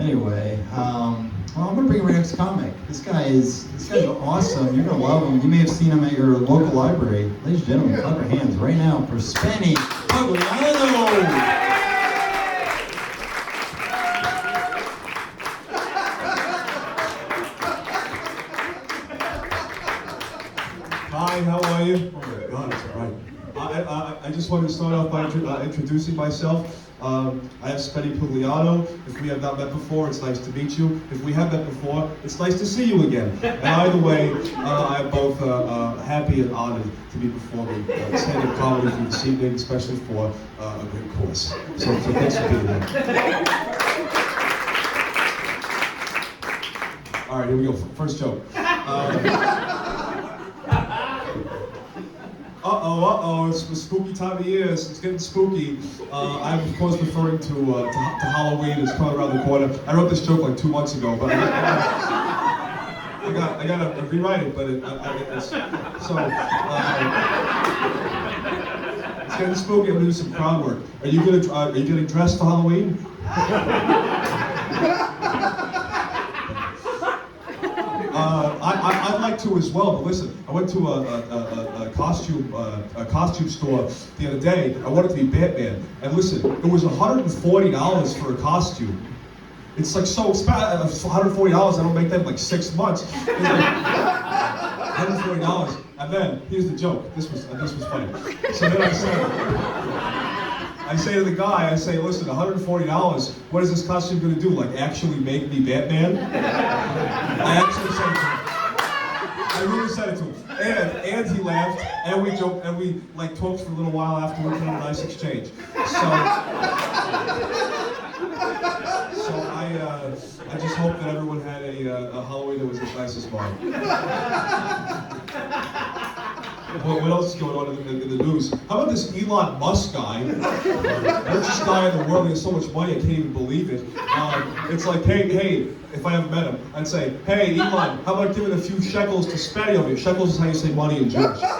Anyway, well, I'm gonna bring in my next comic. This guy's awesome. You're gonna love him. You may have seen him at your local library. Ladies and gentlemen, clap your hands right now for Spenny Pugliano. Hi, how are you? Oh my God, it's all right. I just want to start off by introducing myself. I have Spenny Pugliano. If we have not met before, it's nice to meet you. If we have met before, it's nice to see you again. And either way, I am both happy and honored to be performing stand-up comedy for this evening, especially for a great cause. So thanks for being here. All right, here we go. First joke. It's a spooky time of year. It's getting spooky. I'm of course referring to Halloween. It's coming around the corner. I wrote this joke like 2 months ago, but I gotta rewrite it. But it's getting spooky. I'm doing some crowd work. Are you getting dressed for Halloween? I'd like to as well, but listen, I went to a costume store the other day. I wanted to be Batman, and listen, it was $140 for a costume. It's like so expensive. $140. I don't make that in like 6 months. It's like $140, and then here's the joke. This was funny. So then I say to the guy, listen, $140, what is this costume going to do? Like, actually make me Batman? I actually said it to him. I really said it to him. And he laughed, and we joked, and we like talked for a little while afterwards and had a nice exchange. So I just hope that everyone had a Halloween that was as nice as mine. What else is going on in the news? How about this Elon Musk guy? Richest guy in the world. He has so much money, I can't even believe it. It's like, hey, if I ever met him, I'd say, hey, Elon, how about giving a few shekels to Spenny over here? Shekels is how you say money in Jewish. How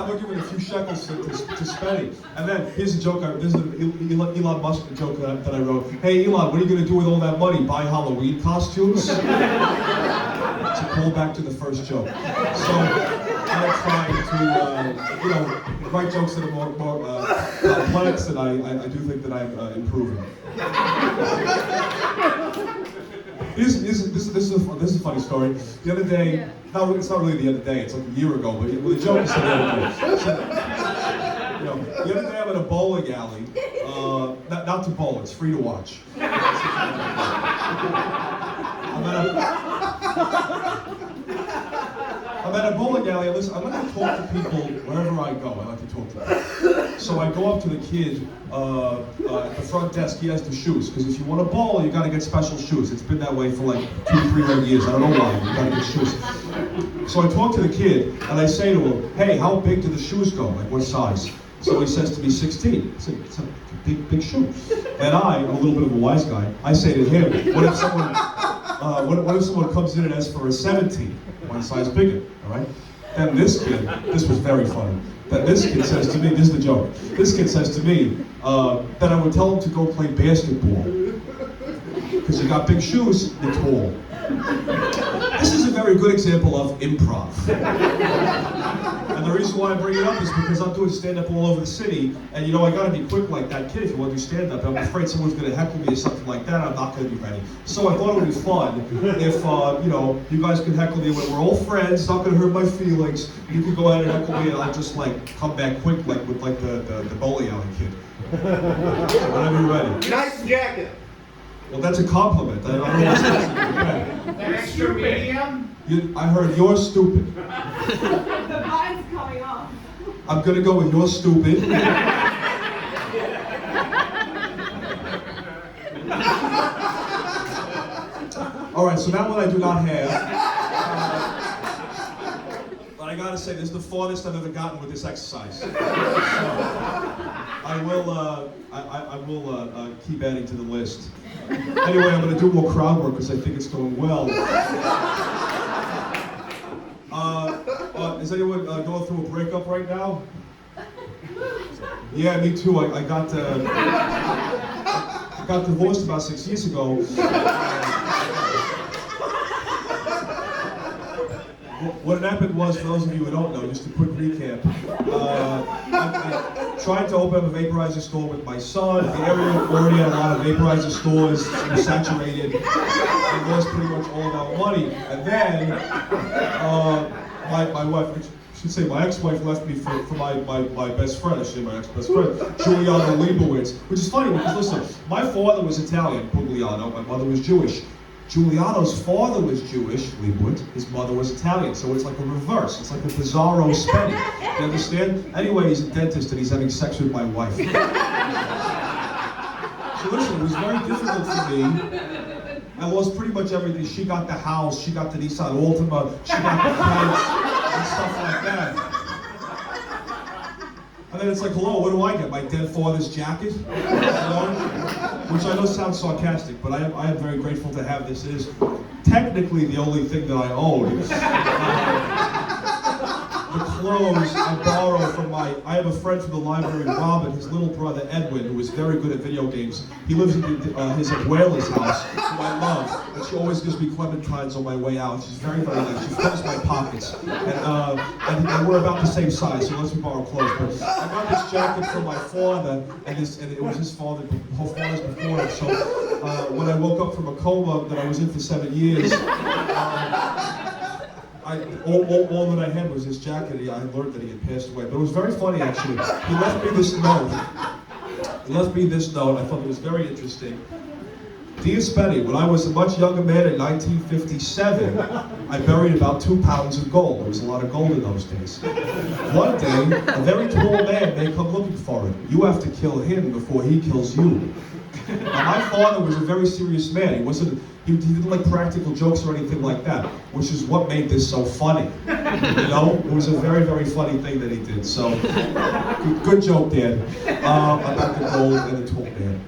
about giving a few shekels to Spenny? And then here's a joke. This is an Elon Musk joke that I wrote. Hey, Elon, what are you going to do with all that money? Buy Halloween costumes? To pull back to the first joke. So I'm trying to, write jokes that are more complex, and I do think that I'm improving. This is a funny story. The other day, no, it's not really the other day. It's like a year ago, but the joke is the other day. So, the other day I'm at a bowling alley. Not to bowl. It's free to watch. I'm at a bowling alley. Listen, I like to talk to people wherever I go. I like to talk to them. So I go up to the kid at the front desk. He has the shoes, because if you want to bowl, you got to get special shoes. It's been that way for like 2-3 years. I don't know why. You got to get shoes. So I talk to the kid and I say to him, "Hey, how big do the shoes go? Like what size?" So he says to me, 16. It's a big shoe. And I'm a little bit of a wise guy. I say to him, what if someone comes in and asks for a 17, one size bigger, all right? Then this was very funny. Then this kid says to me, this is the joke. This kid says to me that I would tell him to go play basketball. Because you got big shoes, you're tall. This is a very good example of improv. And the reason why I bring it up is because I'm doing stand-up all over the city, and I gotta be quick like that kid if you want to do stand-up. I'm afraid someone's gonna heckle me or something like that. I'm not gonna be ready. So I thought it would be fun if you guys could heckle me when we're all friends. It's not gonna hurt my feelings. You can go ahead and heckle me, and I'll just like come back quick like with like the bowling alley kid. So whenever you're ready. Nice jacket. Well, that's a compliment. I don't know what's supposed to be. Extra medium. I heard you're stupid. The button's coming off. I'm gonna go with you're stupid. All right, so that one I do not have. But I gotta say, this is the farthest I've ever gotten with this exercise. So I will keep adding to the list. Anyway, I'm gonna do more crowd work because I think it's going well. Is anyone going through a breakup right now? Yeah, me too. I got got divorced about 6 years ago. What had happened was, for those of you who don't know, just a quick recap. I tried to open up a vaporizer store with my son. The area already had a lot of vaporizer stores. It was saturated. I lost pretty much all of our money. And then my wife, I should say my ex-wife, left me for my best friend. I should say my ex-best friend, Pugliano Leibowitz. Which is funny because listen, my father was Italian, Pugliano. My mother was Jewish. Giuliano's father was Jewish, Leibowitz. His mother was Italian, so it's like a reverse. It's like a bizarro Spenny. You understand? Anyway, he's a dentist and he's having sex with my wife. So listen, it was very difficult for me. I lost pretty much everything. She got the house, she got the Nissan Altima, she got the place, and stuff like that. And then it's like, hello, what do I get? My dead father's jacket? You know? Which I know sounds sarcastic, but I am very grateful to have this. It is technically the only thing that I own. The clothes I borrow from I have a friend from the library, Robin, his little brother Edwin, who is very good at video games. He lives in his abuela's house, who I love, and she always gives me clementines on my way out. She's very, very nice. She fills my pockets. And we're about the same size, so let's borrow clothes. But I got this jacket from my father, and it was his father's before him. So when I woke up from a coma that I was in for 7 years, all that I had was his jacket. I learned that he had passed away. But it was very funny, actually. He left me this note. I thought it was very interesting. Dear Spenny, when I was a much younger man in 1957, I buried about 2 pounds of gold. There was a lot of gold in those days. One day, a very tall man may come looking for it. You have to kill him before he kills you. Now, my father was a very serious man. He didn't like practical jokes or anything like that, which is what made this so funny. You know, it was a very, very funny thing that he did. So, good joke, Dad, about the gold and the tall man.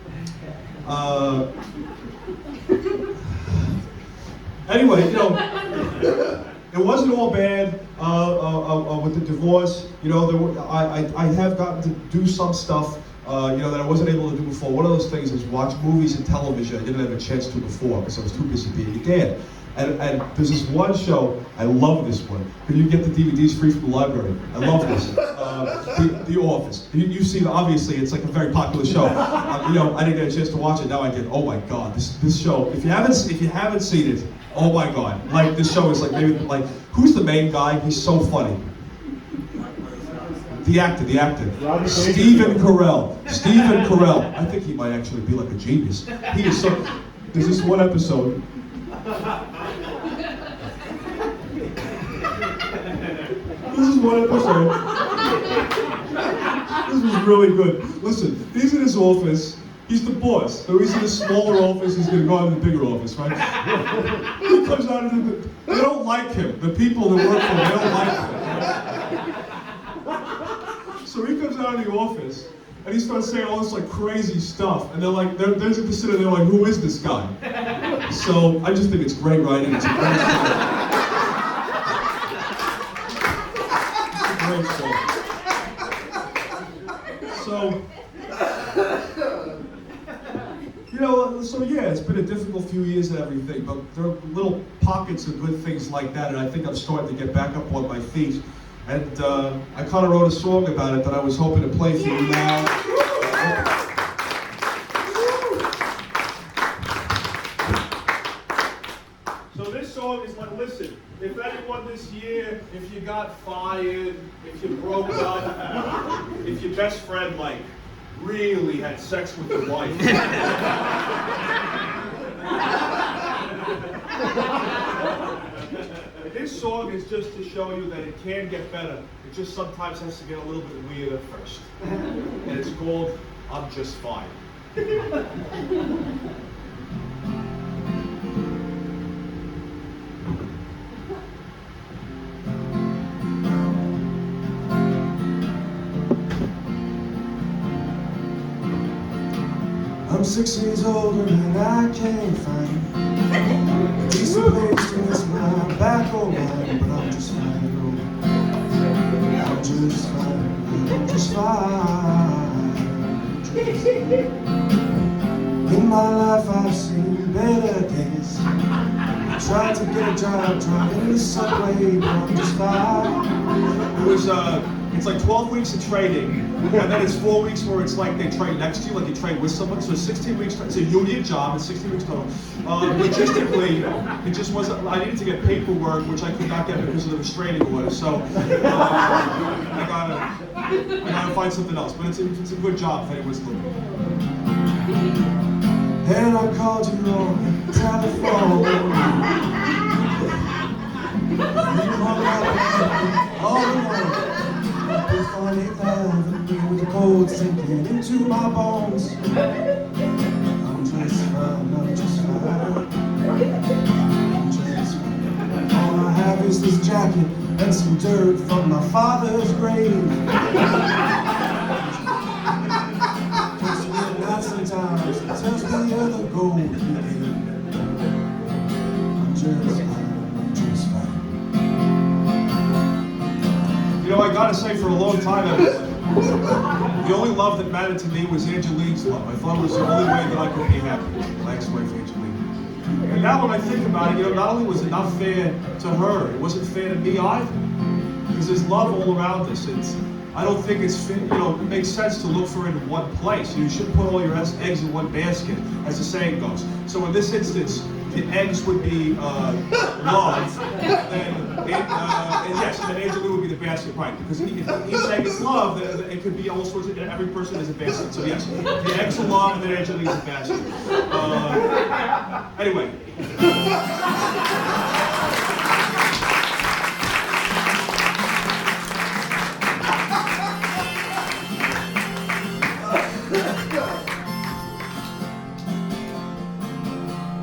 Anyway, you know, it wasn't all bad with the divorce. You know, I have gotten to do some stuff. You know, that I wasn't able to do before. One of those things is watch movies and television I didn't have a chance to before because I was too busy being a dad. And there's this one show, I love this one. Can you get the DVDs free from the library? I love this. The Office. You see, obviously, it's like a very popular show. You know, I didn't get a chance to watch it. Now I get, oh my God, this show. If you haven't seen it, oh my God. Like, this show is like, maybe, like, who's the main guy? He's so funny. The actor. Stephen Carell. I think he might actually be like a genius. He is so. There's this one episode. This was really good. Listen, he's in his office. He's the boss. So he's in a smaller office. He's going to go into the bigger office, right? He comes out of they don't like him. The people that work for him, they don't like him. So he comes out of the office and he starts saying all this like crazy stuff, and they're like, they're just sitting there like, who is this guy? So I just think it's great writing. It's a great show. So, you know, so yeah, it's been a difficult few years and everything, but there are little pockets of good things like that, and I think I'm starting to get back up on my feet. And I kind of wrote a song about it that I was hoping to play for you now. So this song is like, listen, if anyone this year, if you got fired, if you broke up, if your best friend like really had sex with your wife. This song is just to show you that it can get better. It just sometimes has to get a little bit weird at first. And it's called I'm Just Fine. I'm 6 years older and I can't find a decent place to rest my back or mine, but I'm just fine, I'm just fine, I'm just fine. In my my life I've seen better days. I tried to get a job driving the subway, but I'm just fine. It's like 12 weeks of training, and then it's 4 weeks where it's like they train next to you, like you train with someone. So 16 weeks, it's a union job, it's 16 weeks total. Logistically, it just wasn't, I needed to get paperwork, which I could not get because of the restraining order. So I gotta find something else. But it's a good job if anyone's looking. And I called you on the telephone. You hung out all alone. Up on 8th Avenue with the cold sinking into my bones. I'm just fine, I'm just fine. I'm just fine. All I have is this jacket and some dirt from my father's grave. Sometimes it tells me you're the gold you gave. I'm just fine, I'm just fine. You know, I gotta say, for a long time, the only love that mattered to me was Angelique's love. I thought it was the only way that I could be happy. My ex-wife, Angelique. And now when I think about it, you know, not only was it not fair to her, it wasn't fair to me either. Because there's love all around us. I don't think it's fit, you know, it makes sense to look for it in one place. You shouldn't put all your eggs in one basket, as the saying goes. So in this instance, the eggs would be love, and yes, and then Angelique would be the basket, right? Because if each egg is love, then it could be all sorts of, every person is a basket. So yes, the eggs are love, and then Angelique is a basket. Anyway.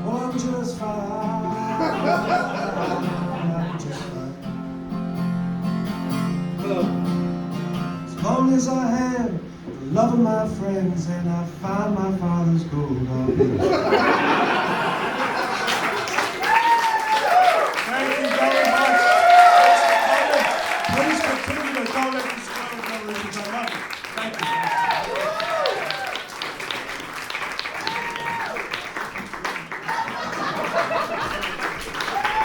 I'm just fine. I'm just fine. As long as I have the love of my friends and I find my father's gold, I'll be